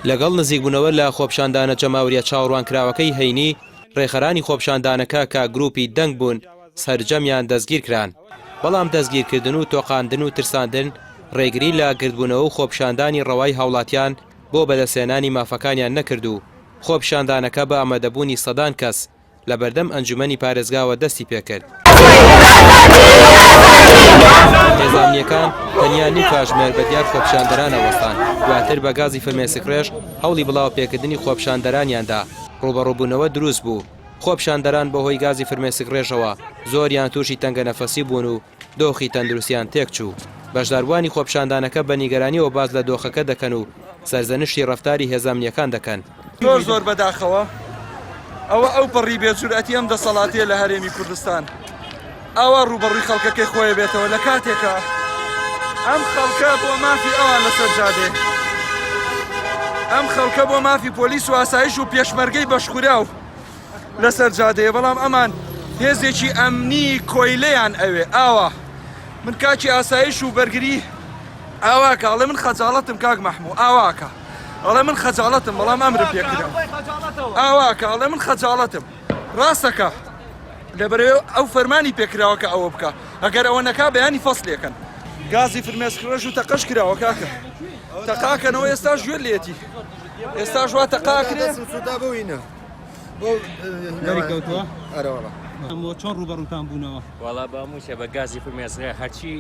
لەگەڵ نزیکبوونەوە لە خۆپشاندانە جەماوریە چاوەڕوان کراوەکەی هەینی ڕێخەرانی خۆپشاندانەکە کە گروپی دەنگ بوون سەرجەمیان دەستگیر کران بەڵام دەستگیرکردن و تۆقاندن و ترساندن ڕێگری لە گردبوونەوە و خۆپشاندانی ڕەوای هاوڵاتیان بۆ بەدەستێنانی مافەکانیان نەکرد و خۆپشاندانەکە بە ئامادەبوونی سەدان کەس لە بەردەم ئەنجومەنی پارێزگاوە دەستی پێکرد. هێزانیەکان تەنیا نیو کاتژمێر بە دیار خۆپشاندەرانە وەستان دواتر بە گازی فەرمێسکڕێژ هەوڵی بڵاوپێکردنی خۆپشاندەرانیاندا ڕوبەڕووبوونەوە دروست بوو. خۆپشاندەران بەهۆی گازی فەرمێسکڕێژەوە زۆریان تووشی تەنگە نەفەسی بوون و دۆخی تەندروستیان تێکچوو. بەشداروانی خۆپشاندانەکە بە نیگەرانیەوە باز لە دۆخەکە دەکەن و سەرزەنشتی ڕەفتاری هێزانیەکان دەکەن. زۆر بەداخەوە ئەو پەڕی بێجورئەتی ئەم دەسەڵاتیە لە هەرێمی کوردستان ئاوا ڕوبەڕووی خەڵکەکەی خۆی بێتەوە لە کاتێکە ئەم خەڵکە بۆ مافی ئەوان لەسەر جادێ ئەم خەڵکە بۆ مافی پۆلیس و ئاسایش و پێشمەرگەی بەشخوراو لەسەر جادەیە بەڵام ئەمان هێزێکی ئەمنی کۆیلەیان ئەوێ ئاوا من کاکی ئاسایش و بەرگری ئاواکە ئەڵێ من خەجاڵەتم کاک مەحموو ئاواکە ئەڵێ من خەجاڵەتم بەڵام ئەمرم پێکردەوە ئاواکە ئەڵێ من خەجاڵەتم ڕاستەکە لەبەرەوە ئەو فەرمانی پێکراوەکە ئەوە بکە ئەگەر ئەوە نەکا بەیانی فەسلێکن گازی فرمێسکڕێژ و تەقەش کراوە کاکە تەقاکەنەوە ئێستا ژوێر لێتی ئێستا ژوا تەقاکرێ چۆن ڕوبەڕووتان بوونەوە وەڵا بەموشە بە گازی فرمێسکڕێ هەرچی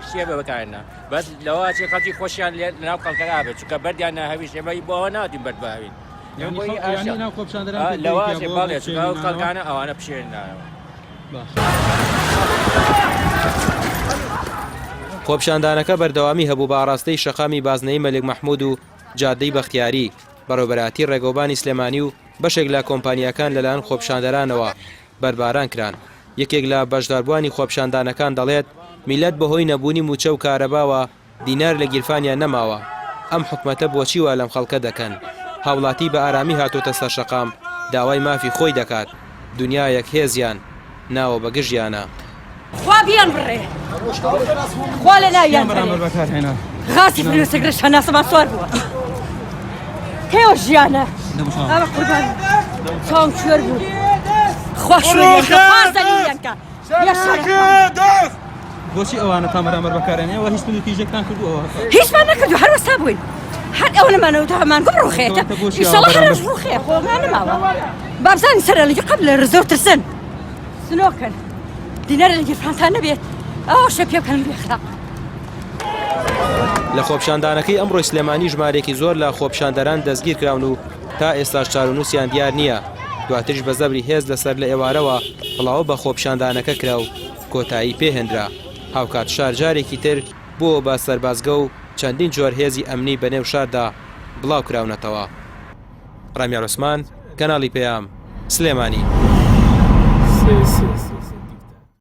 شتێ بە بەکارێنە بەس لەوەچی خەڵکی خۆشیان لەناو خەڵکەکە بێت چونکە بەردیان ناهەوی شێبەی بۆەوە نادیم بەردباوین لەوە باڵێ خەڵکانە ئەوانە پشێنناەوە. خۆپشاندانەکە بەردەوامی هەبوو بە ئاراستەی شەقامی بازنەی مەلک مەحموود و جادەی بەختیاری بەڕێوەبەراتی ڕێگەوبانی سلێمانی و بەشێک لە کۆمپانیەکان لەلایەن خۆپشاندەرانەوە بەرباران کران. یەکێک لە بەشداربووانی خۆپشاندانەکان دەڵێت میلەت بەهۆی نەبوونی موچە و کارەباوە دینار لە گیرفانیان نەماوە ئەم حکومەتە بۆچی وا لەم خەڵکە دەکەن هاوڵاتی بە ئارامی هاتۆتە سەر شەقام داوای مافی خۆی دەکات دنیایەک هێزیان ناوە بە گژیانە خوا بیان بڕێ خوا لە ناویان بڕێ غاسی فرمێسکڕێژ هەناسەمان سوار بووە هێوە ژیانە ئەمە قوربان چاوم کوێر بوو خوا شوێنیان کە بۆچی ئەوانە تامەرامەر بەکارێنەوە هیچ تیژێکتان کردووە هیچمان نەکردو هەروەستا بووین هەر ئەوە نەمانەوەتەمان گوڵ ڕوخێتە ئیشەڵا هەرش ڕوخێ خۆمان نەماوە بابزانی سەرەڵی قبل لە ڕزە و ترسن سنۆکەن دینەرە لە گیرفانتان نەبێت ئەوە شە پێ بکەن بێخراق. لە خۆپشاندانەکەی ئەمڕۆی سلێمانی ژمارێکی زۆر لە خۆپشاندەران دەستگیر کراون و تا ئێستاش چارەنووسیان دیار نییە دواتریش بە زەبری هێز لەسەر لە ئێوارەوە بڵاو بە خۆپشاندانەکە کرا و کۆتایی پێهێنرا هاوکات شار جارێکی تر بۆ بە سەربازگە و چەندین جۆر هێزی ئەمنی بەنێو شاردا بڵاو کراونەتەوە. ڕامیار عوسمان کەناڵی پێام سلێمانی.